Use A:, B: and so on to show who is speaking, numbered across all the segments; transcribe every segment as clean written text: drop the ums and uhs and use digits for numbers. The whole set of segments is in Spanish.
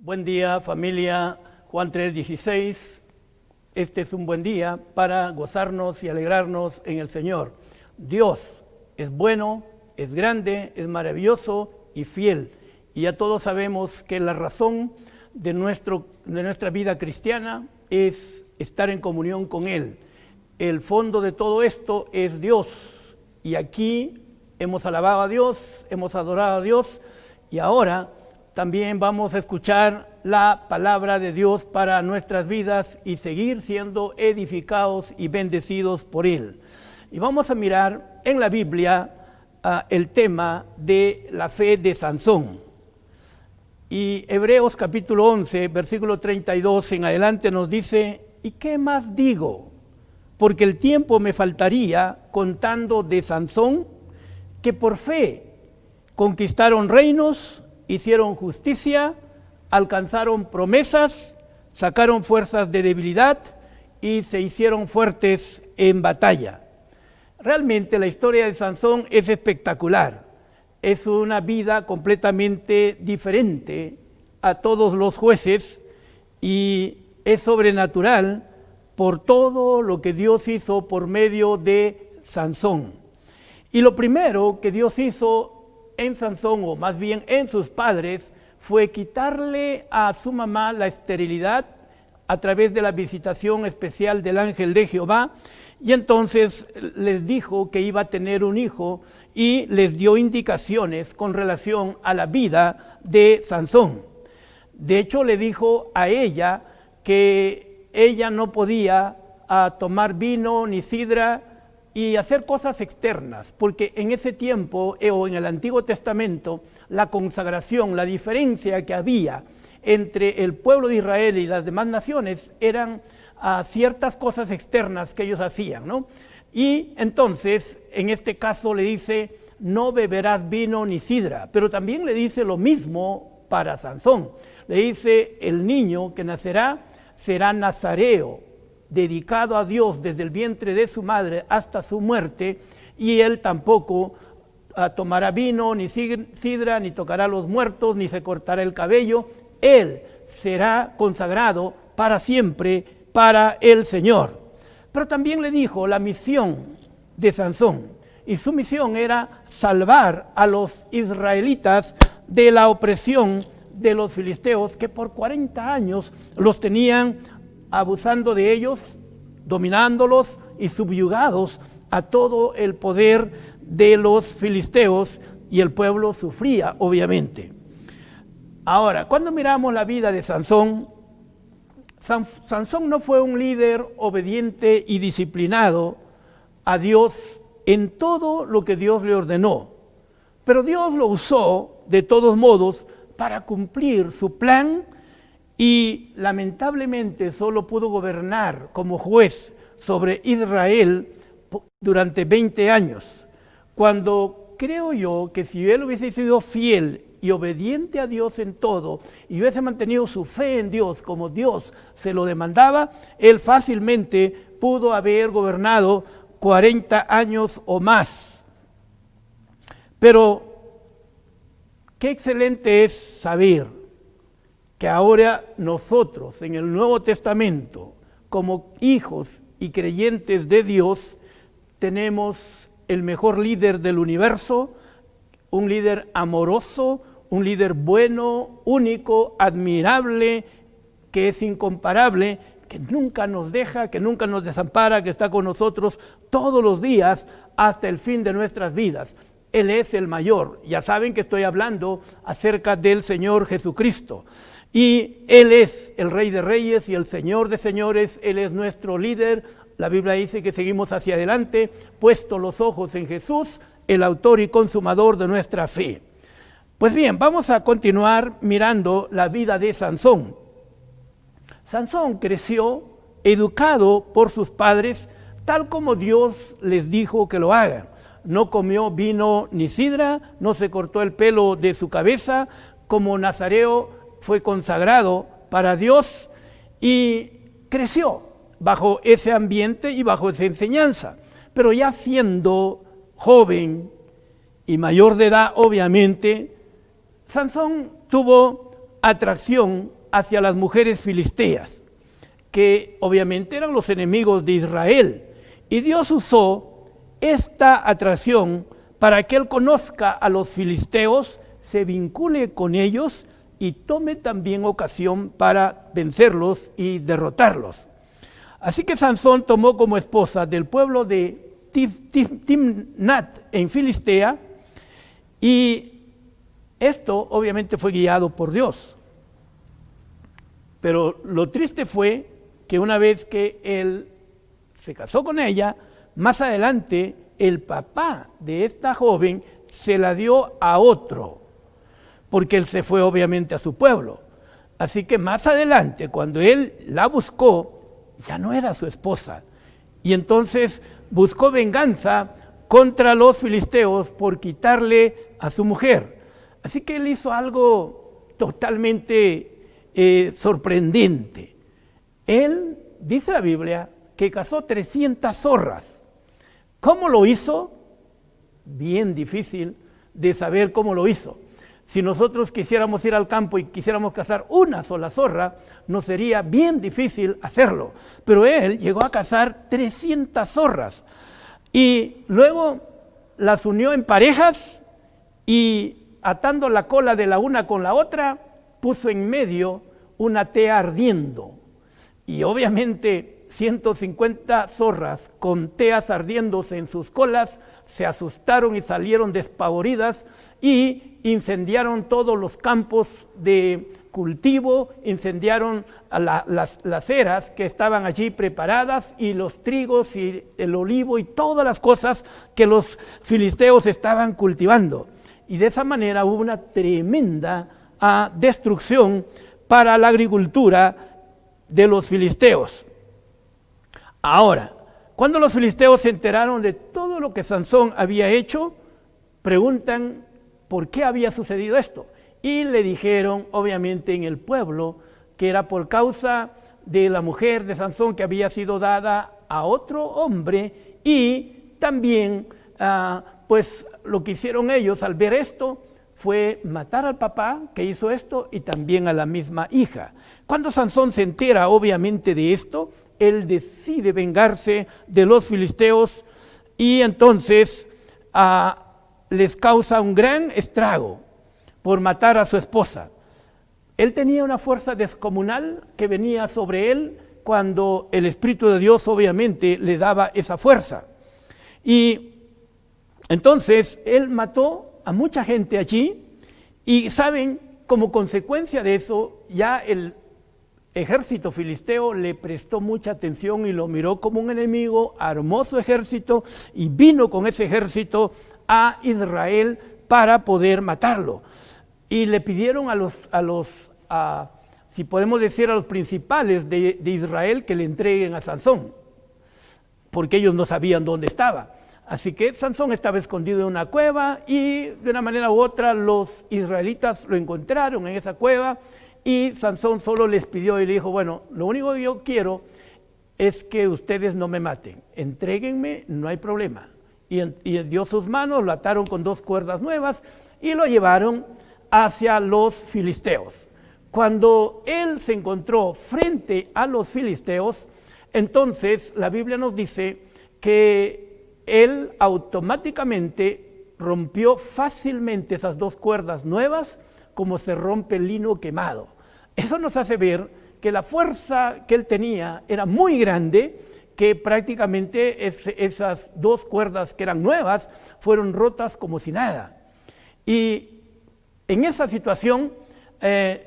A: Buen día, familia Juan 3:16. Este es un buen día para gozarnos y alegrarnos en el Señor. Dios es bueno, es grande, es maravilloso y fiel. Y ya todos sabemos que la razón de nuestra vida cristiana es estar en comunión con Él. El fondo de todo esto es Dios. Y aquí hemos alabado a Dios, hemos adorado a Dios y ahora también vamos a escuchar la palabra de Dios para nuestras vidas y seguir siendo edificados y bendecidos por Él. Y vamos a mirar en la Biblia el tema de la fe de Sansón. Y Hebreos capítulo 11, versículo 32 en adelante nos dice: ¿y qué más digo? Porque el tiempo me faltaría contando de Sansón, que por fe conquistaron reinos, hicieron justicia, alcanzaron promesas, sacaron fuerzas de debilidad y se hicieron fuertes en batalla. Realmente la historia de Sansón es espectacular. Es una vida completamente diferente a todos los jueces y es sobrenatural por todo lo que Dios hizo por medio de Sansón. Y lo primero que Dios hizo en Sansón, o más bien en sus padres, fue quitarle a su mamá la esterilidad a través de la visitación especial del ángel de Jehová, y entonces les dijo que iba a tener un hijo y les dio indicaciones con relación a la vida de Sansón. De hecho, le dijo a ella que ella no podía tomar vino ni sidra y hacer cosas externas, porque en ese tiempo o en el Antiguo Testamento la consagración, la diferencia que había entre el pueblo de Israel y las demás naciones eran ciertas cosas externas que ellos hacían, ¿no? Y entonces en este caso le dice: no beberás vino ni sidra, pero también le dice lo mismo para Sansón. Le dice: el niño que nacerá será nazareo, dedicado a Dios desde el vientre de su madre hasta su muerte, y él tampoco tomará vino, ni sidra, ni tocará a los muertos, ni se cortará el cabello. Él será consagrado para siempre para el Señor. Pero también le dijo la misión de Sansón, y su misión era salvar a los israelitas de la opresión de los filisteos, que por 40 años los tenían abusando de ellos, dominándolos y subyugados a todo el poder de los filisteos, y el pueblo sufría, obviamente. Ahora, cuando miramos la vida de Sansón, Sansón no fue un líder obediente y disciplinado a Dios en todo lo que Dios le ordenó, pero Dios lo usó de todos modos para cumplir su plan. Y lamentablemente solo pudo gobernar como juez sobre Israel durante 20 años, cuando creo yo que si él hubiese sido fiel y obediente a Dios en todo, y hubiese mantenido su fe en Dios como Dios se lo demandaba, él fácilmente pudo haber gobernado 40 años o más. Pero qué excelente es saber que ahora nosotros en el Nuevo Testamento, como hijos y creyentes de Dios, tenemos el mejor líder del universo, un líder amoroso, un líder bueno, único, admirable, que es incomparable, que nunca nos deja, que nunca nos desampara, que está con nosotros todos los días hasta el fin de nuestras vidas. Él es el mayor. Ya saben que estoy hablando acerca del Señor Jesucristo. Y Él es el Rey de Reyes y el Señor de Señores. Él es nuestro líder. La Biblia dice que seguimos hacia adelante, puesto los ojos en Jesús, el autor y consumador de nuestra fe. Pues bien, vamos a continuar mirando la vida de Sansón. Sansón creció educado por sus padres, tal como Dios les dijo que lo hagan. No comió vino ni sidra, no se cortó el pelo de su cabeza, como nazareo fue consagrado para Dios y creció bajo ese ambiente y bajo esa enseñanza. Pero ya siendo joven y mayor de edad, obviamente, Sansón tuvo atracción hacia las mujeres filisteas, que obviamente eran los enemigos de Israel. Y Dios usó esta atracción para que él conozca a los filisteos, se vincule con ellos y tome también ocasión para vencerlos y derrotarlos. Así que Sansón tomó como esposa del pueblo de Timnat en Filistea, y esto obviamente fue guiado por Dios. Pero lo triste fue que una vez que él se casó con ella, más adelante el papá de esta joven se la dio a otro, porque él se fue obviamente a su pueblo. Así que más adelante, cuando él la buscó, ya no era su esposa. Y entonces buscó venganza contra los filisteos por quitarle a su mujer. Así que él hizo algo totalmente sorprendente. Él, dice la Biblia, que cazó 300 zorras. ¿Cómo lo hizo? Bien difícil de saber cómo lo hizo. Si nosotros quisiéramos ir al campo y quisiéramos cazar una sola zorra, nos sería bien difícil hacerlo. Pero él llegó a cazar 300 zorras y luego las unió en parejas y atando la cola de la una con la otra, puso en medio una tea ardiendo. Y obviamente 150 zorras con teas ardiéndose en sus colas se asustaron y salieron despavoridas y incendiaron todos los campos de cultivo, incendiaron las eras que estaban allí preparadas y los trigos y el olivo y todas las cosas que los filisteos estaban cultivando. Y de esa manera hubo una tremenda destrucción para la agricultura de los filisteos. Ahora, cuando los filisteos se enteraron de todo lo que Sansón había hecho, preguntan por qué había sucedido esto. Y le dijeron, obviamente, en el pueblo, que era por causa de la mujer de Sansón que había sido dada a otro hombre, y también, pues, lo que hicieron ellos al ver esto fue matar al papá que hizo esto y también a la misma hija. Cuando Sansón se entera obviamente de esto, él decide vengarse de los filisteos y entonces les causa un gran estrago por matar a su esposa. Él tenía una fuerza descomunal que venía sobre él cuando el Espíritu de Dios obviamente le daba esa fuerza. Y entonces él mató a mucha gente allí y saben, como consecuencia de eso, ya el ejército filisteo le prestó mucha atención y lo miró como un enemigo, armó su ejército y vino con ese ejército a Israel para poder matarlo. Y le pidieron a los si podemos decir, a los principales de Israel que le entreguen a Sansón, porque ellos no sabían dónde estaba. Así que Sansón estaba escondido en una cueva y de una manera u otra los israelitas lo encontraron en esa cueva y Sansón solo les pidió y le dijo, bueno, lo único que yo quiero es que ustedes no me maten, entréguenme, no hay problema. Y dio sus manos, lo ataron con 2 cuerdas nuevas y lo llevaron hacia los filisteos. Cuando él se encontró frente a los filisteos, entonces la Biblia nos dice que él automáticamente rompió fácilmente esas 2 cuerdas nuevas como se rompe el lino quemado. Eso nos hace ver que la fuerza que él tenía era muy grande, que prácticamente esas 2 cuerdas que eran nuevas fueron rotas como si nada. Y en esa situación,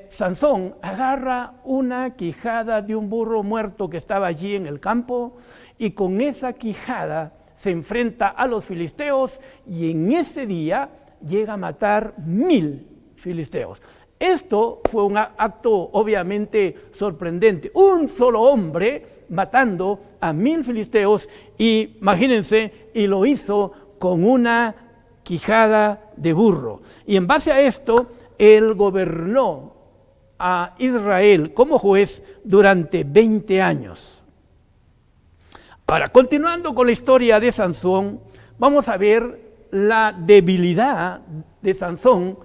A: Sansón agarra una quijada de un burro muerto que estaba allí en el campo y con esa quijada se enfrenta a los filisteos y en ese día llega a matar 1000 filisteos. Esto fue un acto obviamente sorprendente, un solo hombre matando a 1000 filisteos y imagínense, y lo hizo con una quijada de burro. Y en base a esto, él gobernó a Israel como juez durante 20 años. Ahora, continuando con la historia de Sansón, vamos a ver la debilidad de Sansón,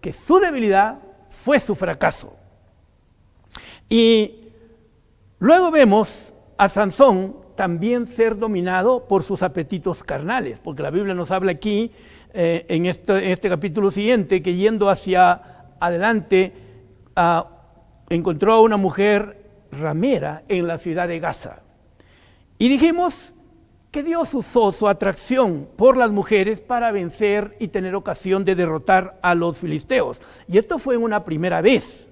A: que su debilidad fue su fracaso. Y luego vemos a Sansón también ser dominado por sus apetitos carnales, porque la Biblia nos habla aquí, en este capítulo siguiente, que yendo hacia adelante, encontró a una mujer ramera en la ciudad de Gaza. Y dijimos que Dios usó su atracción por las mujeres para vencer y tener ocasión de derrotar a los filisteos. Y esto fue en una primera vez.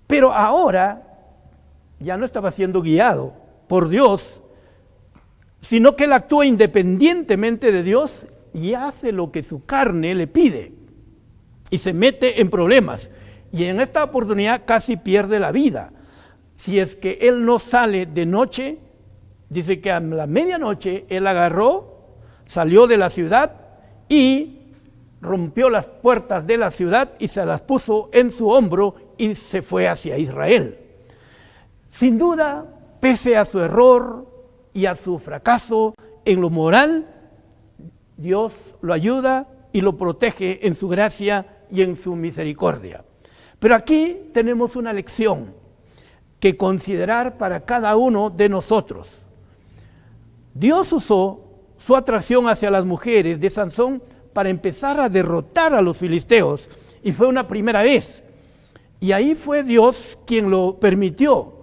A: Pero ahora ya no estaba siendo guiado por Dios, sino que él actúa independientemente de Dios y hace lo que su carne le pide. Y se mete en problemas. Y en esta oportunidad casi pierde la vida. Si es que él no sale de noche, dice que a la medianoche él salió de la ciudad y rompió las puertas de la ciudad y se las puso en su hombro y se fue hacia Israel. Sin duda, pese a su error y a su fracaso en lo moral, Dios lo ayuda y lo protege en su gracia y en su misericordia. Pero aquí tenemos una lección que considerar para cada uno de nosotros. Dios usó su atracción hacia las mujeres de Sansón para empezar a derrotar a los filisteos, y fue una primera vez, y ahí fue Dios quien lo permitió.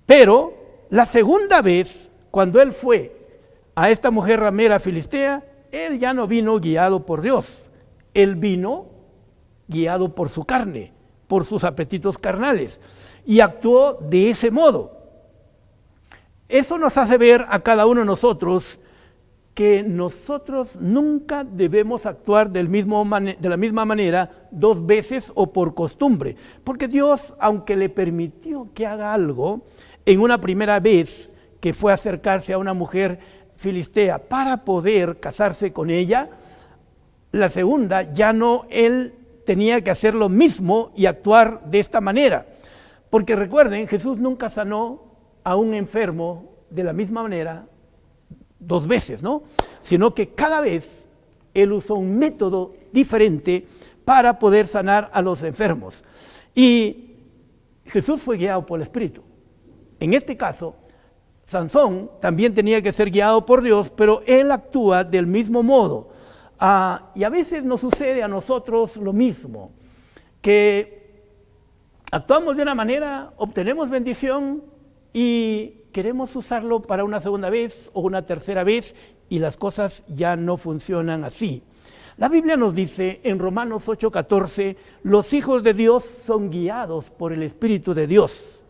A: Pero la segunda vez, cuando él fue a esta mujer ramera filistea, él ya no vino guiado por Dios, él vino guiado por su carne, por sus apetitos carnales, y actuó de ese modo. Eso nos hace ver a cada uno de nosotros que nosotros nunca debemos actuar de la misma manera dos veces o por costumbre, porque Dios, aunque le permitió que haga algo en una primera vez, que fue acercarse a una mujer filistea para poder casarse con ella, la segunda ya no, él tenía que hacer lo mismo y actuar de esta manera, porque recuerden, Jesús nunca sanó a un enfermo de la misma manera dos veces, ¿no? Sino que cada vez él usó un método diferente para poder sanar a los enfermos. Y Jesús fue guiado por el Espíritu. En este caso, Sansón también tenía que ser guiado por Dios, pero él actúa del mismo modo. Y a veces nos sucede a nosotros lo mismo, que actuamos de una manera, obtenemos bendición y queremos usarlo para una segunda vez o una tercera vez y las cosas ya no funcionan así. La Biblia nos dice en Romanos 8:14, los hijos de Dios son guiados por el Espíritu de Dios.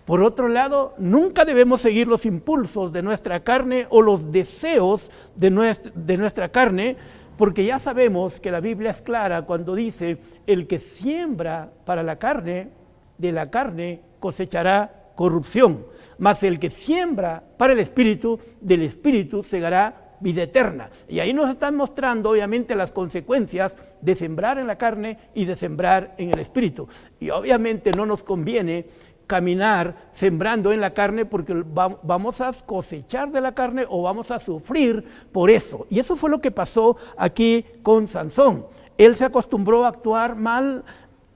A: Por otro lado, nunca debemos seguir los impulsos de nuestra carne o los deseos de nuestra carne, porque ya sabemos que la Biblia es clara cuando dice, el que siembra para la carne, de la carne cosechará corrupción, mas el que siembra para el Espíritu, del Espíritu segará vida eterna. Y ahí nos están mostrando obviamente las consecuencias de sembrar en la carne y de sembrar en el Espíritu. Y obviamente no nos conviene caminar sembrando en la carne, porque vamos a cosechar de la carne o vamos a sufrir por eso. Y eso fue lo que pasó aquí con Sansón. Él se acostumbró a actuar mal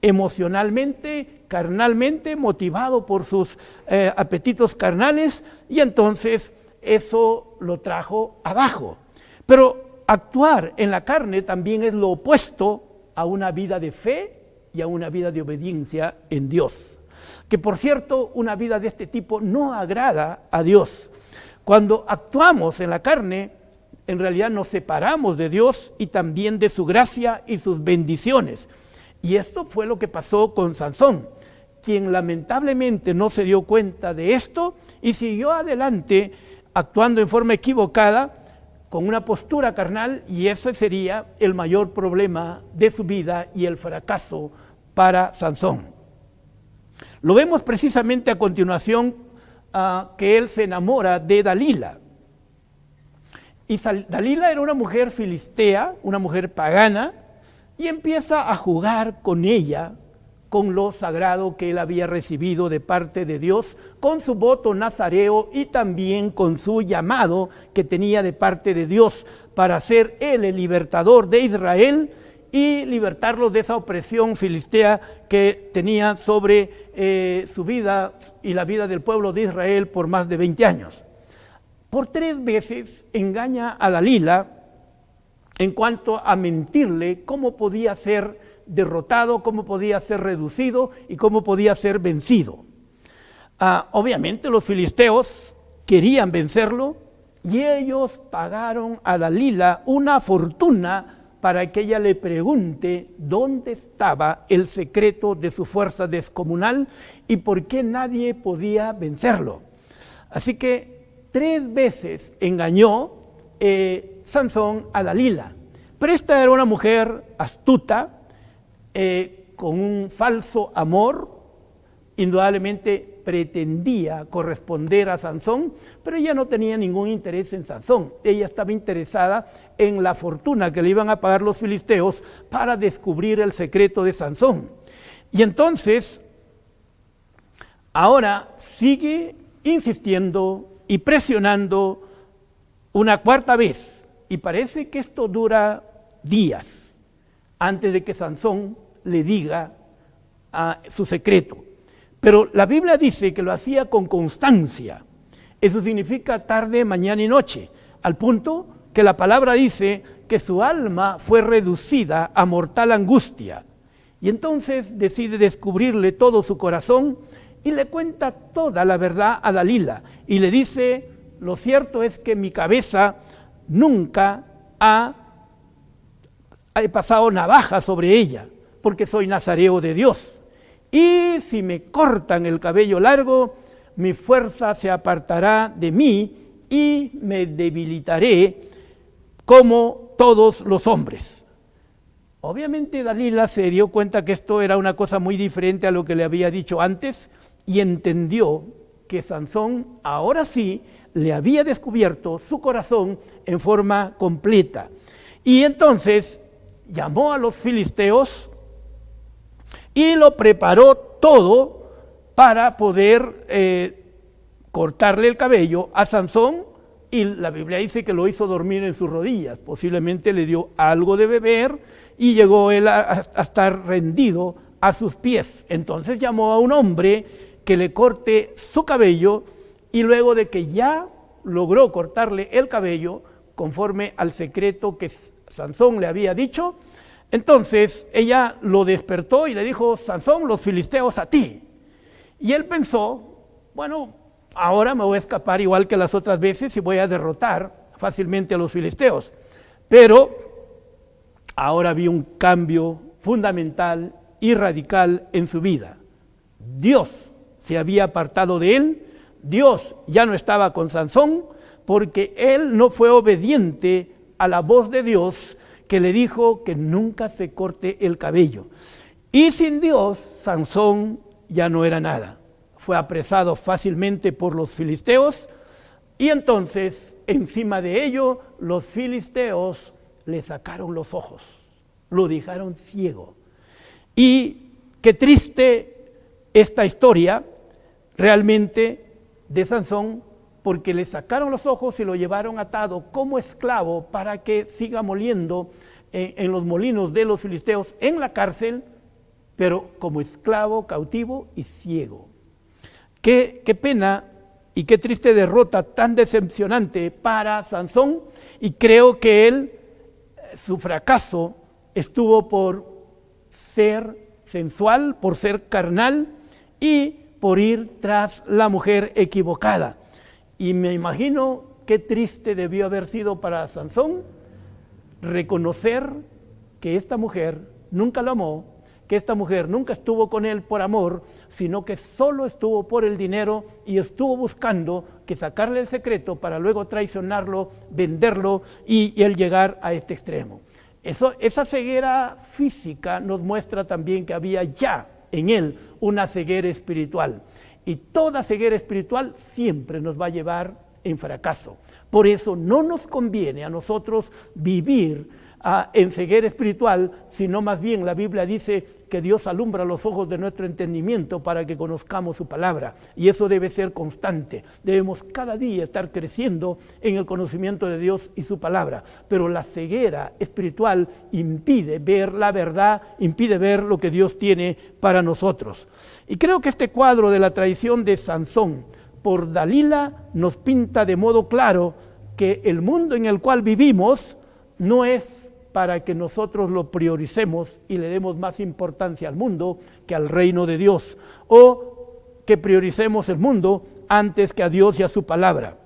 A: emocionalmente, carnalmente, motivado por sus apetitos carnales, y entonces eso lo trajo abajo. Pero actuar en la carne también es lo opuesto a una vida de fe y a una vida de obediencia en Dios. Que por cierto, una vida de este tipo no agrada a Dios. Cuando actuamos en la carne, en realidad nos separamos de Dios y también de su gracia y sus bendiciones. Y esto fue lo que pasó con Sansón, quien lamentablemente no se dio cuenta de esto y siguió adelante actuando en forma equivocada, con una postura carnal, y ese sería el mayor problema de su vida y el fracaso para Sansón. Lo vemos precisamente a continuación, que él se enamora de Dalila. Y Dalila era una mujer filistea, una mujer pagana, y empieza a jugar con ella, con lo sagrado que él había recibido de parte de Dios, con su voto nazareo y también con su llamado que tenía de parte de Dios para ser él el libertador de Israel, y libertarlos de esa opresión filistea que tenía sobre su vida y la vida del pueblo de Israel por más de 20 años. Por 3 veces engaña a Dalila en cuanto a mentirle cómo podía ser derrotado, cómo podía ser reducido y cómo podía ser vencido. Obviamente los filisteos querían vencerlo y ellos pagaron a Dalila una fortuna para que ella le pregunte dónde estaba el secreto de su fuerza descomunal y por qué nadie podía vencerlo. Así que 3 veces engañó Sansón a Dalila, pero esta era una mujer astuta, con un falso amor. Indudablemente pretendía corresponder a Sansón, pero ella no tenía ningún interés en Sansón. Ella estaba interesada en la fortuna que le iban a pagar los filisteos para descubrir el secreto de Sansón. Y entonces, ahora sigue insistiendo y presionando una 4ª vez, y parece que esto dura días antes de que Sansón le diga su secreto. Pero la Biblia dice que lo hacía con constancia. Eso significa tarde, mañana y noche, al punto que la palabra dice que su alma fue reducida a mortal angustia. Y entonces decide descubrirle todo su corazón y le cuenta toda la verdad a Dalila. Y le dice, lo cierto es que mi cabeza nunca he pasado navaja sobre ella, porque soy nazareo de Dios. Y si me cortan el cabello largo, mi fuerza se apartará de mí y me debilitaré como todos los hombres. Obviamente Dalila se dio cuenta que esto era una cosa muy diferente a lo que le había dicho antes y entendió que Sansón ahora sí le había descubierto su corazón en forma completa. Y entonces llamó a los filisteos y lo preparó todo para poder cortarle el cabello a Sansón, y la Biblia dice que lo hizo dormir en sus rodillas, posiblemente le dio algo de beber y llegó él a estar rendido a sus pies. Entonces llamó a un hombre que le corte su cabello, y luego de que ya logró cortarle el cabello conforme al secreto que Sansón le había dicho, entonces ella lo despertó y le dijo, Sansón, los filisteos a ti. Y él pensó, bueno, ahora me voy a escapar igual que las otras veces y voy a derrotar fácilmente a los filisteos. Pero ahora vi un cambio fundamental y radical en su vida. Dios se había apartado de él, Dios ya no estaba con Sansón, porque él no fue obediente a la voz de Dios, que le dijo que nunca se corte el cabello. Y sin Dios, Sansón ya no era nada. Fue apresado fácilmente por los filisteos, y entonces, encima de ello, los filisteos le sacaron los ojos, lo dejaron ciego. Y qué triste esta historia realmente de Sansón, porque le sacaron los ojos y lo llevaron atado como esclavo para que siga moliendo en los molinos de los filisteos en la cárcel, pero como esclavo, cautivo y ciego. Qué pena y qué triste derrota tan decepcionante para Sansón, y creo que su fracaso estuvo por ser sensual, por ser carnal y por ir tras la mujer equivocada. Y me imagino qué triste debió haber sido para Sansón reconocer que esta mujer nunca lo amó, que esta mujer nunca estuvo con él por amor, sino que solo estuvo por el dinero y estuvo buscando que sacarle el secreto para luego traicionarlo, venderlo y él llegar a este extremo. Esa ceguera física nos muestra también que había ya en él una ceguera espiritual. Y toda ceguera espiritual siempre nos va a llevar en fracaso. Por eso no nos conviene a nosotros vivir en ceguera espiritual, sino más bien la Biblia dice que Dios alumbra los ojos de nuestro entendimiento para que conozcamos su palabra, y eso debe ser constante. Debemos cada día estar creciendo en el conocimiento de Dios y su palabra, pero la ceguera espiritual impide ver la verdad, impide ver lo que Dios tiene para nosotros. Y creo que este cuadro de la traición de Sansón por Dalila nos pinta de modo claro que el mundo en el cual vivimos no es para que nosotros lo prioricemos y le demos más importancia al mundo que al reino de Dios, o que prioricemos el mundo antes que a Dios y a su palabra.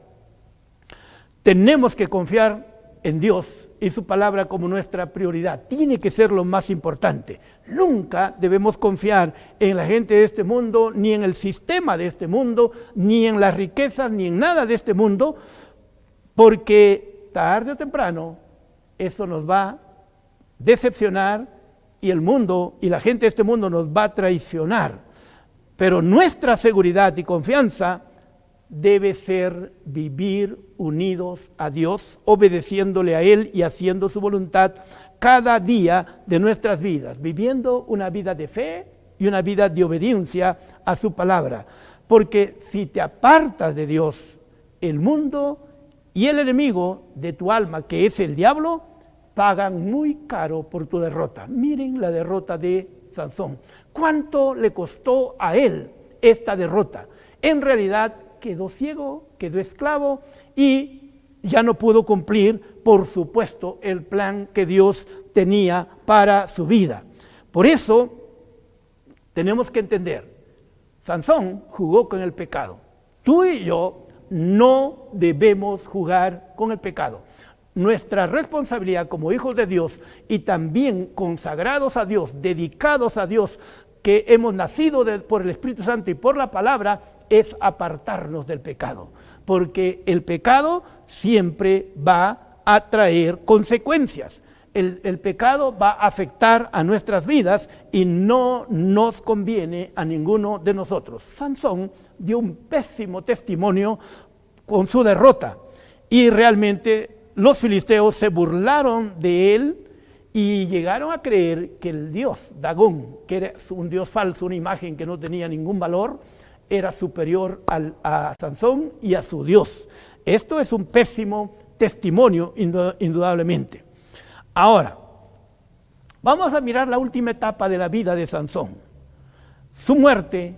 A: Tenemos que confiar en Dios y su palabra como nuestra prioridad. Tiene que ser lo más importante. Nunca debemos confiar en la gente de este mundo, ni en el sistema de este mundo, ni en las riquezas, ni en nada de este mundo, porque tarde o temprano eso nos va a decepcionar y el mundo y la gente de este mundo nos va a traicionar. Pero nuestra seguridad y confianza debe ser vivir unidos a Dios, obedeciéndole a Él y haciendo su voluntad cada día de nuestras vidas, viviendo una vida de fe y una vida de obediencia a su palabra. Porque si te apartas de Dios, el mundo y el enemigo de tu alma, que es el diablo, pagan muy caro por tu derrota. Miren la derrota de Sansón. ¿Cuánto le costó a él esta derrota? En realidad quedó ciego, quedó esclavo y ya no pudo cumplir, por supuesto, el plan que Dios tenía para su vida. Por eso tenemos que entender, Sansón jugó con el pecado. Tú y yo no debemos jugar con el pecado. Nuestra responsabilidad como hijos de Dios y también consagrados a Dios, dedicados a Dios, que hemos nacido por el Espíritu Santo y por la palabra, es apartarnos del pecado, porque el pecado siempre va a traer consecuencias. El pecado va a afectar a nuestras vidas y no nos conviene a ninguno de nosotros. Sansón dio un pésimo testimonio con su derrota y realmente los filisteos se burlaron de él y llegaron a creer que el dios Dagón, que era un dios falso, una imagen que no tenía ningún valor, era superior a Sansón y a su Dios. Esto es un pésimo testimonio, indudablemente. Ahora, vamos a mirar la última etapa de la vida de Sansón, su muerte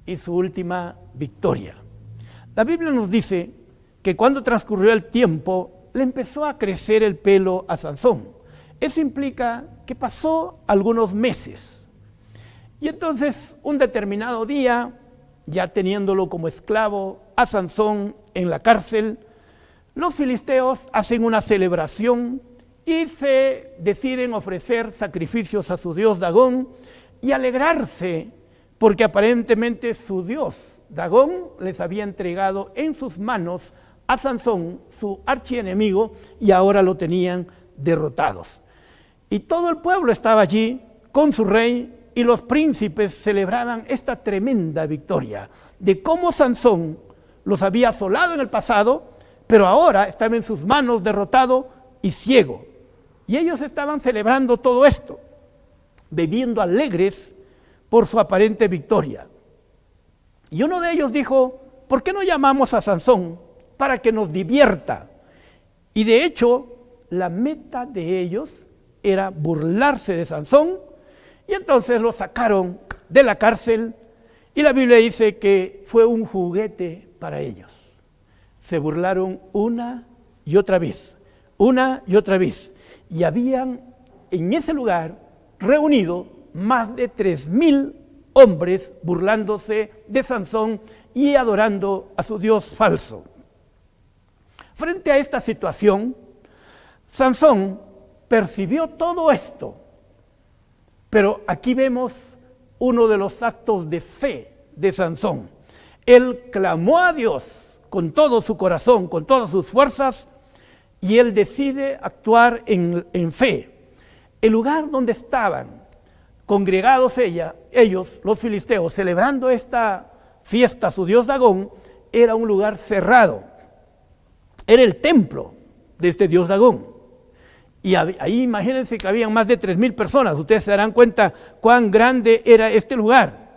A: y su última victoria. La Biblia nos dice que cuando transcurrió el tiempo, le empezó a crecer el pelo a Sansón. Eso implica que pasó algunos meses. Y entonces, un determinado día, ya teniéndolo como esclavo a Sansón en la cárcel, los filisteos hacen una celebración y se deciden ofrecer sacrificios a su dios Dagón y alegrarse, porque aparentemente su dios Dagón les había entregado en sus manos a Sansón, su archienemigo, y ahora lo tenían derrotados. Y todo el pueblo estaba allí con su rey, y los príncipes celebraban esta tremenda victoria de cómo Sansón los había asolado en el pasado, pero ahora estaba en sus manos derrotado y ciego. Y ellos estaban celebrando todo esto, bebiendo alegres por su aparente victoria. Y uno de ellos dijo: ¿por qué no llamamos a Sansón para que nos divierta? Y de hecho, la meta de ellos era burlarse de Sansón, y entonces lo sacaron de la cárcel, y la Biblia dice que fue un juguete para ellos. Se burlaron una y otra vez, y habían en ese lugar reunido más de 3,000 hombres burlándose de Sansón y adorando a su dios falso. Frente a esta situación, Sansón percibió todo esto, pero aquí vemos uno de los actos de fe de Sansón. Él clamó a Dios con todo su corazón, con todas sus fuerzas, y él decide actuar en fe. El lugar donde estaban congregados ellos, los filisteos, celebrando esta fiesta a su dios Dagón, era un lugar cerrado. Era el templo de este dios Dagón. Y ahí imagínense que habían más de 3,000 personas. Ustedes se darán cuenta cuán grande era este lugar.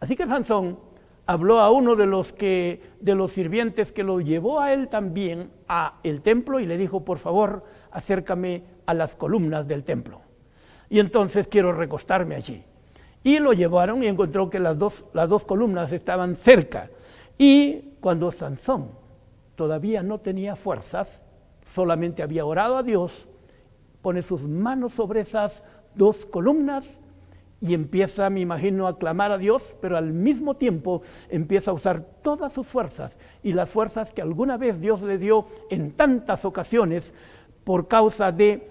A: Así que Sansón habló a uno de los sirvientes que lo llevó a él también al templo y le dijo: por favor, acércame a las columnas del templo. Y entonces quiero recostarme allí. Y lo llevaron y encontró que las dos columnas estaban cerca. Y cuando Sansón todavía no tenía fuerzas, solamente había orado a Dios, pone sus manos sobre esas dos columnas y empieza, me imagino, a clamar a Dios, pero al mismo tiempo empieza a usar todas sus fuerzas, y las fuerzas que alguna vez Dios le dio en tantas ocasiones por causa de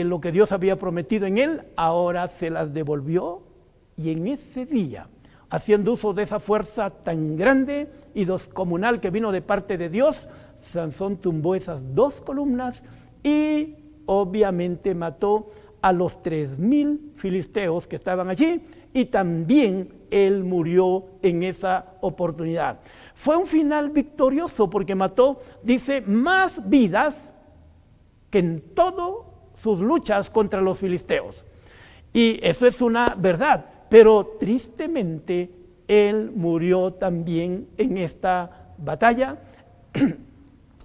A: lo que Dios había prometido en él, ahora se las devolvió. Y en ese día, haciendo uso de esa fuerza tan grande y descomunal que vino de parte de Dios, Sansón tumbó esas dos columnas y obviamente mató a los 3,000 filisteos que estaban allí, y también él murió en esa oportunidad. Fue un final victorioso porque mató, dice, más vidas que en todas sus luchas contra los filisteos. Y eso es una verdad, pero tristemente él murió también en esta batalla,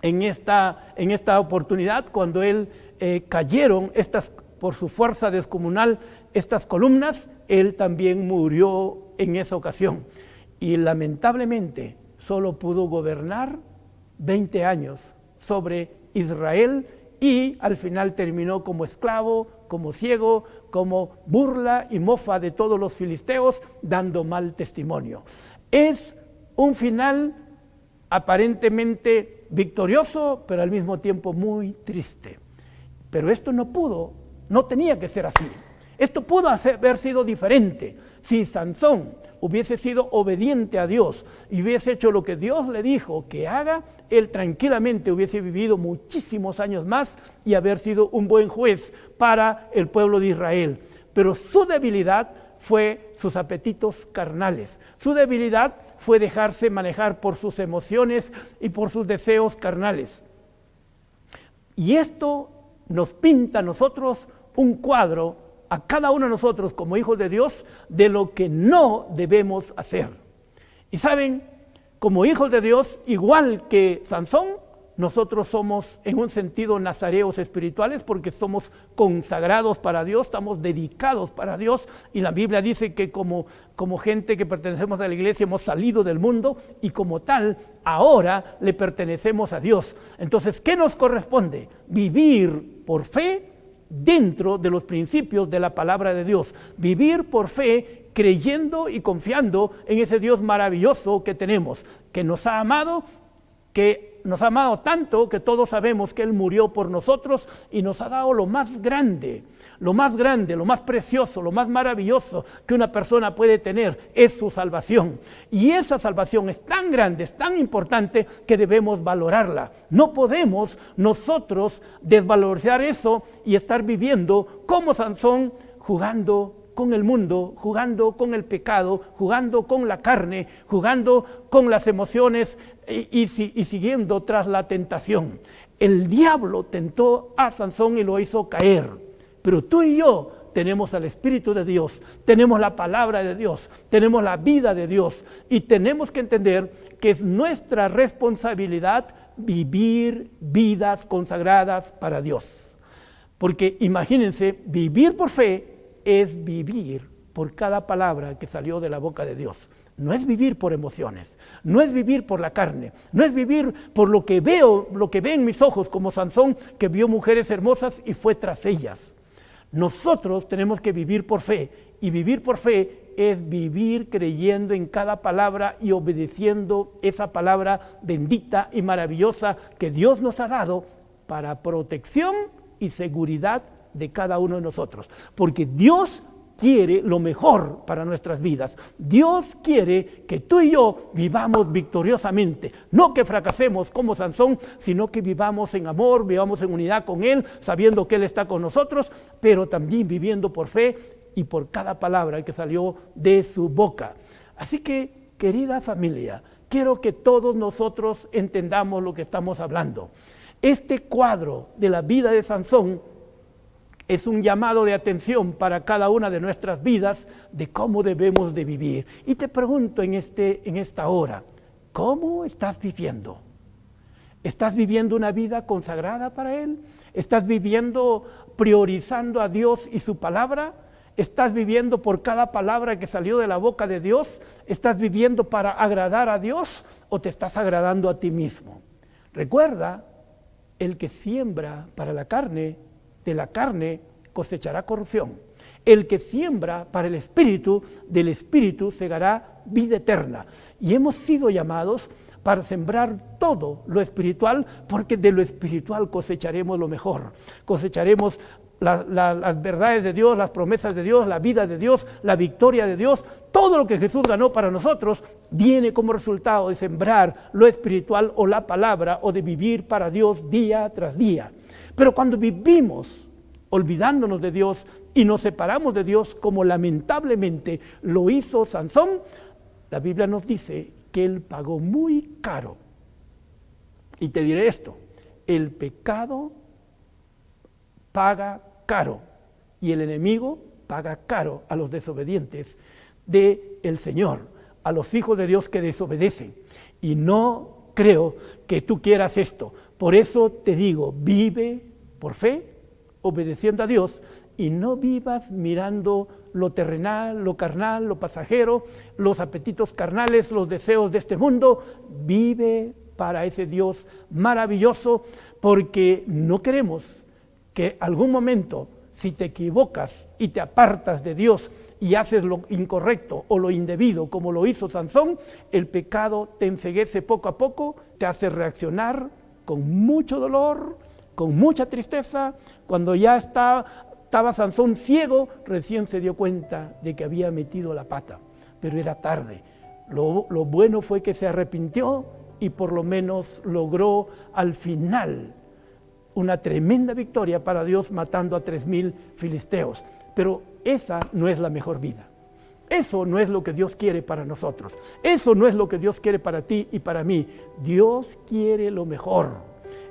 A: en esta oportunidad, cuando él cayeron por su fuerza descomunal estas columnas, él también murió en esa ocasión. Y lamentablemente solo pudo gobernar 20 años sobre Israel, y al final terminó como esclavo, como ciego, como burla y mofa de todos los filisteos, dando mal testimonio. Es un final aparentemente victorioso, pero al mismo tiempo muy triste. Pero esto no tenía que ser así. Esto pudo haber sido diferente si Sansón hubiese sido obediente a Dios y hubiese hecho lo que Dios le dijo que haga. Él tranquilamente hubiese vivido muchísimos años más y haber sido un buen juez para el pueblo de Israel. Pero su debilidad fue sus apetitos carnales. Su debilidad fue dejarse manejar por sus emociones y por sus deseos carnales. Y esto nos pinta a nosotros un cuadro, a cada uno de nosotros como hijos de Dios, de lo que no debemos hacer. Y saben, como hijos de Dios, igual que Sansón, nosotros somos en un sentido nazareos espirituales, porque somos consagrados para Dios, estamos dedicados para Dios, y la Biblia dice que como gente que pertenecemos a la iglesia hemos salido del mundo, y como tal ahora le pertenecemos a Dios. Entonces, ¿qué nos corresponde? Vivir por fe dentro de los principios de la palabra de Dios, vivir por fe creyendo y confiando en ese Dios maravilloso que tenemos, que nos ha amado tanto que todos sabemos que Él murió por nosotros y nos ha dado lo más grande, lo más precioso, lo más maravilloso que una persona puede tener, es su salvación. Y esa salvación es tan grande, es tan importante, que debemos valorarla. No podemos nosotros desvalorizar eso y estar viviendo como Sansón, jugando con el mundo, jugando con el pecado, jugando con la carne, jugando con las emociones y siguiendo tras la tentación. El diablo tentó a Sansón y lo hizo caer, pero tú y yo tenemos al Espíritu de Dios, tenemos la palabra de Dios, tenemos la vida de Dios, y tenemos que entender que es nuestra responsabilidad vivir vidas consagradas para Dios. Porque imagínense, vivir por fe es vivir por cada palabra que salió de la boca de Dios. No es vivir por emociones, no es vivir por la carne, no es vivir por lo que veo, lo que ven mis ojos, como Sansón, que vio mujeres hermosas y fue tras ellas. Nosotros tenemos que vivir por fe, y vivir por fe es vivir creyendo en cada palabra y obedeciendo esa palabra bendita y maravillosa que Dios nos ha dado para protección y seguridad de cada uno de nosotros, porque Dios quiere lo mejor para nuestras vidas. Dios quiere que tú y yo vivamos victoriosamente, no que fracasemos como Sansón, sino que vivamos en amor, vivamos en unidad con Él, sabiendo que Él está con nosotros, pero también viviendo por fe y por cada palabra que salió de su boca. Así que, querida familia, quiero que todos nosotros entendamos lo que estamos hablando. Este cuadro de la vida de Sansón es un llamado de atención para cada una de nuestras vidas de cómo debemos de vivir. Y te pregunto en esta hora, ¿cómo estás viviendo? ¿Estás viviendo una vida consagrada para Él? ¿Estás viviendo priorizando a Dios y su palabra? ¿Estás viviendo por cada palabra que salió de la boca de Dios? ¿Estás viviendo para agradar a Dios o te estás agradando a ti mismo? Recuerda, el que siembra para la carne, de la carne cosechará corrupción. El que siembra para el Espíritu, del Espíritu segará vida eterna. Y hemos sido llamados para sembrar todo lo espiritual, porque de lo espiritual cosecharemos lo mejor. Cosecharemos las verdades de Dios, las promesas de Dios, la vida de Dios, la victoria de Dios. Todo lo que Jesús ganó para nosotros viene como resultado de sembrar lo espiritual o la palabra, o de vivir para Dios día tras día. Pero cuando vivimos olvidándonos de Dios y nos separamos de Dios, como lamentablemente lo hizo Sansón, la Biblia nos dice que él pagó muy caro. Y te diré esto: el pecado paga caro y el enemigo paga caro a los desobedientes del Señor, a los hijos de Dios que desobedecen. Y no creo que tú quieras esto. Por eso te digo, vive por fe, obedeciendo a Dios, y no vivas mirando lo terrenal, lo carnal, lo pasajero, los apetitos carnales, los deseos de este mundo. Vive para ese Dios maravilloso, porque no queremos que algún momento, si te equivocas y te apartas de Dios y haces lo incorrecto o lo indebido, como lo hizo Sansón, el pecado te enceguece poco a poco, te hace reaccionar con mucho dolor, con mucha tristeza. Cuando ya estaba Sansón ciego, recién se dio cuenta de que había metido la pata, pero era tarde. Lo bueno fue que se arrepintió y por lo menos logró al final una tremenda victoria para Dios, matando a 3,000 filisteos. Pero esa no es la mejor vida. Eso no es lo que Dios quiere para nosotros. Eso no es lo que Dios quiere para ti y para mí. Dios quiere lo mejor.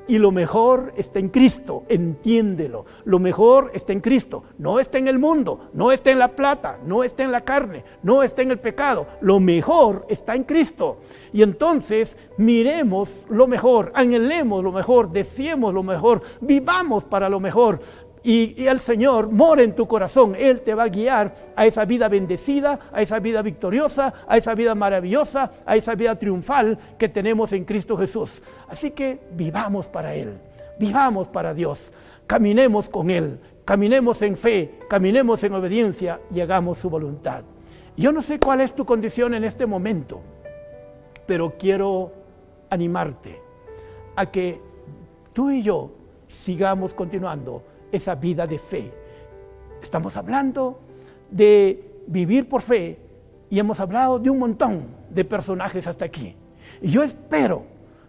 A: Y lo mejor está en Cristo, entiéndelo. Lo mejor está en Cristo, no está en el mundo, no está en la plata, no está en la carne, no está en el pecado. Lo mejor está en Cristo. Y entonces miremos lo mejor, anhelemos lo mejor, deseemos lo mejor, vivamos para lo mejor. Y el Señor mora en tu corazón. Él te va a guiar a esa vida bendecida, a esa vida victoriosa, a esa vida maravillosa, a esa vida triunfal que tenemos en Cristo Jesús. Así que vivamos para Él, vivamos para Dios, caminemos con Él, caminemos en fe, caminemos en obediencia y hagamos su voluntad. Yo no sé cuál es tu condición en este momento, pero quiero animarte a que tú y yo sigamos continuando esa vida de fe. Estamos hablando de vivir por fe y hemos hablado de un montón de personajes hasta aquí. Y yo espero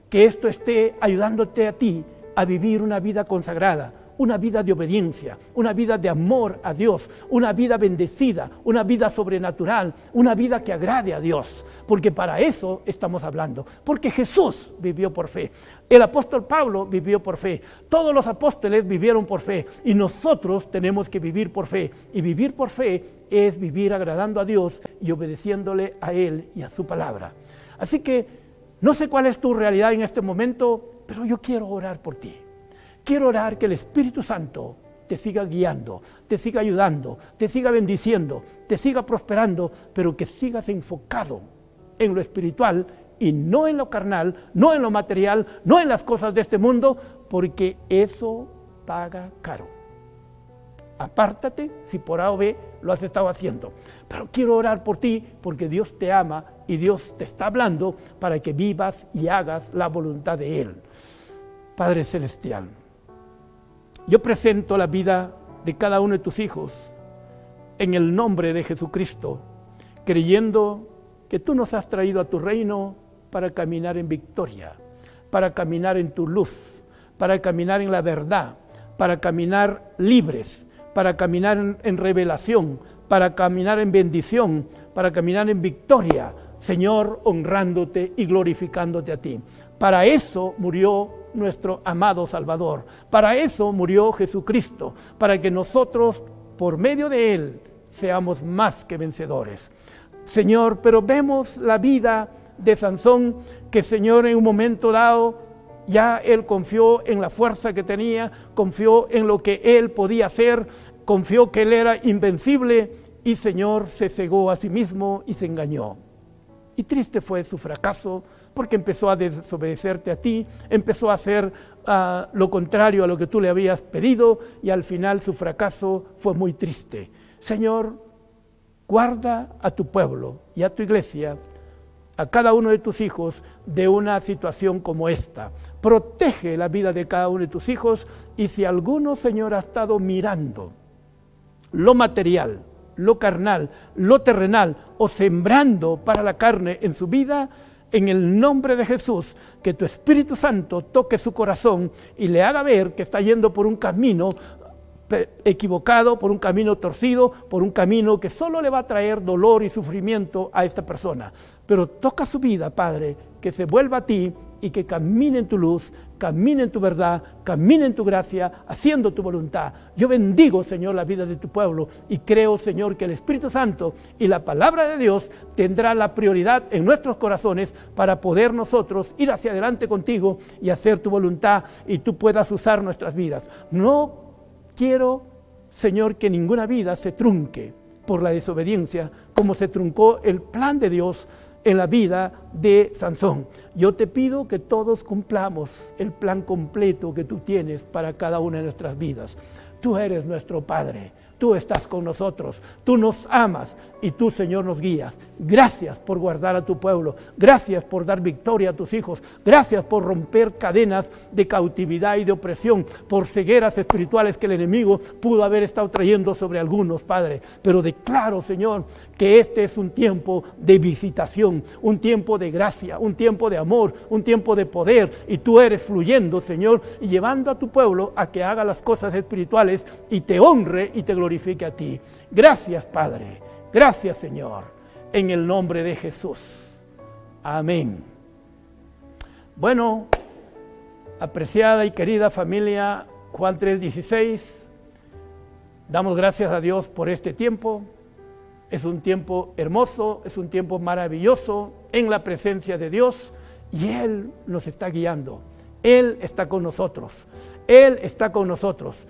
A: que esto esté ayudándote a ti a vivir una vida consagrada, una vida de obediencia, una vida de amor a Dios, una vida bendecida, una vida sobrenatural, una vida que agrade a Dios, porque para eso estamos hablando, porque Jesús vivió por fe, el apóstol Pablo vivió por fe, todos los apóstoles vivieron por fe, y nosotros tenemos que vivir por fe, y vivir por fe es vivir agradando a Dios y obedeciéndole a Él y a su palabra. Así que no sé cuál es tu realidad en este momento, pero yo quiero orar por ti. Quiero orar que el Espíritu Santo te siga guiando, te siga ayudando, te siga bendiciendo, te siga prosperando, pero que sigas enfocado en lo espiritual y no en lo carnal, no en lo material, no en las cosas de este mundo, porque eso paga caro. Apártate si por A o B lo has estado haciendo. Pero quiero orar por ti porque Dios te ama y Dios te está hablando para que vivas y hagas la voluntad de Él. Padre Celestial, yo presento la vida de cada uno de tus hijos en el nombre de Jesucristo, creyendo que tú nos has traído a tu reino para caminar en victoria, para caminar en tu luz, para caminar en la verdad, para caminar libres, para caminar en revelación, para caminar en bendición, para caminar en victoria, Señor, honrándote y glorificándote a ti. Para eso murió nuestro amado Salvador. Para eso murió Jesucristo, para que nosotros, por medio de Él, seamos más que vencedores. Señor, pero vemos la vida de Sansón, que Señor, en un momento dado, ya él confió en la fuerza que tenía, confió en lo que él podía hacer, confió que él era invencible y Señor se cegó a sí mismo y se engañó. Y triste fue su fracaso porque empezó a desobedecerte a ti, empezó a hacer lo contrario a lo que tú le habías pedido y al final su fracaso fue muy triste. Señor, guarda a tu pueblo y a tu iglesia, a cada uno de tus hijos de una situación como esta. Protege la vida de cada uno de tus hijos y si alguno, Señor, ha estado mirando lo material, lo carnal, lo terrenal o sembrando para la carne en su vida, en el nombre de Jesús, que tu Espíritu Santo toque su corazón y le haga ver que está yendo por un camino equivocado, por un camino torcido, por un camino que solo le va a traer dolor y sufrimiento a esta persona. Pero toca su vida, Padre, que se vuelva a ti y que camine en tu luz, camine en tu verdad, camine en tu gracia, haciendo tu voluntad. Yo bendigo, Señor, la vida de tu pueblo y creo, Señor, que el Espíritu Santo y la palabra de Dios tendrá la prioridad en nuestros corazones para poder nosotros ir hacia adelante contigo y hacer tu voluntad y tú puedas usar nuestras vidas. No quiero, Señor, que ninguna vida se trunque por la desobediencia, como se truncó el plan de Dios en la vida de Sansón. Yo te pido que todos cumplamos el plan completo que tú tienes para cada una de nuestras vidas. Tú eres nuestro Padre, tú estás con nosotros, tú nos amas y tú, Señor, nos guías. Gracias por guardar a tu pueblo, gracias por dar victoria a tus hijos, gracias por romper cadenas de cautividad y de opresión, por cegueras espirituales que el enemigo pudo haber estado trayendo sobre algunos, Padre. Pero declaro, Señor, que este es un tiempo de visitación, un tiempo de gracia, un tiempo de amor, un tiempo de poder, y tú eres fluyendo, Señor, y llevando a tu pueblo a que haga las cosas espirituales y te honre y te glorifique a ti. Gracias, Padre. Gracias, Señor, en el nombre de Jesús. Amén. Bueno, apreciada y querida familia Juan 3:16, damos gracias a Dios por este tiempo. Es un tiempo hermoso, es un tiempo maravilloso en la presencia de Dios y Él nos está guiando. Él está con nosotros. Él está con nosotros.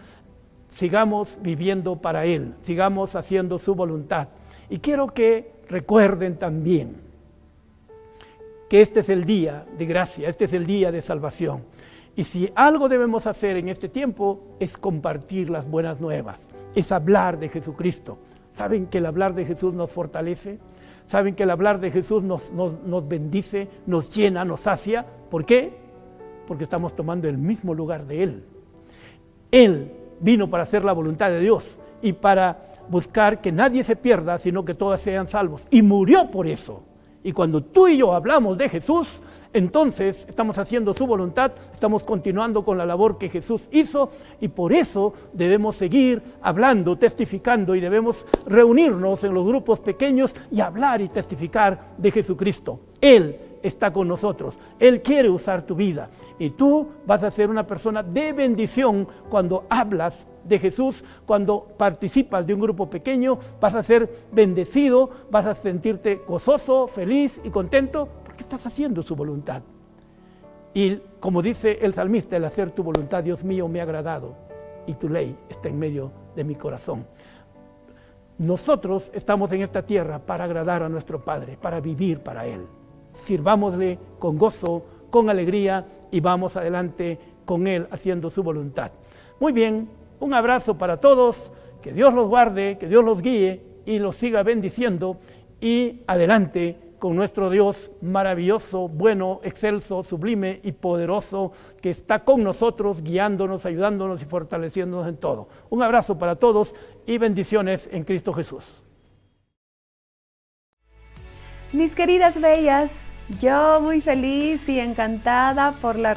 A: Sigamos viviendo para Él, sigamos haciendo su voluntad. Y quiero que recuerden también que este es el día de gracia, este es el día de salvación. Y si algo debemos hacer en este tiempo es compartir las buenas nuevas, es hablar de Jesucristo. ¿Saben que el hablar de Jesús nos fortalece? ¿Saben que el hablar de Jesús nos bendice, nos llena, nos sacia? ¿Por qué? Porque estamos tomando el mismo lugar de Él. Él vino para hacer la voluntad de Dios y para buscar que nadie se pierda, sino que todos sean salvos. Y murió por eso. Y cuando tú y yo hablamos de Jesús, entonces estamos haciendo su voluntad, estamos continuando con la labor que Jesús hizo y por eso debemos seguir hablando, testificando y debemos reunirnos en los grupos pequeños y hablar y testificar de Jesucristo. Él está con nosotros, Él quiere usar tu vida y tú vas a ser una persona de bendición cuando hablas de Jesús, cuando participas de un grupo pequeño, vas a ser bendecido, vas a sentirte gozoso, feliz y contento porque estás haciendo su voluntad. Y como dice el salmista, el hacer tu voluntad, Dios mío, me ha agradado y tu ley está en medio de mi corazón. Nosotros estamos en esta tierra para agradar a nuestro Padre, para vivir para Él. Sirvámosle con gozo, con alegría y vamos adelante con Él haciendo su voluntad. Muy bien, un abrazo para todos, que Dios los guarde, que Dios los guíe y los siga bendiciendo y adelante con nuestro Dios maravilloso, bueno, excelso, sublime y poderoso que está con nosotros, guiándonos, ayudándonos y fortaleciéndonos en todo. Un abrazo para todos y bendiciones en Cristo Jesús.
B: Mis queridas bellas, yo muy feliz y encantada por la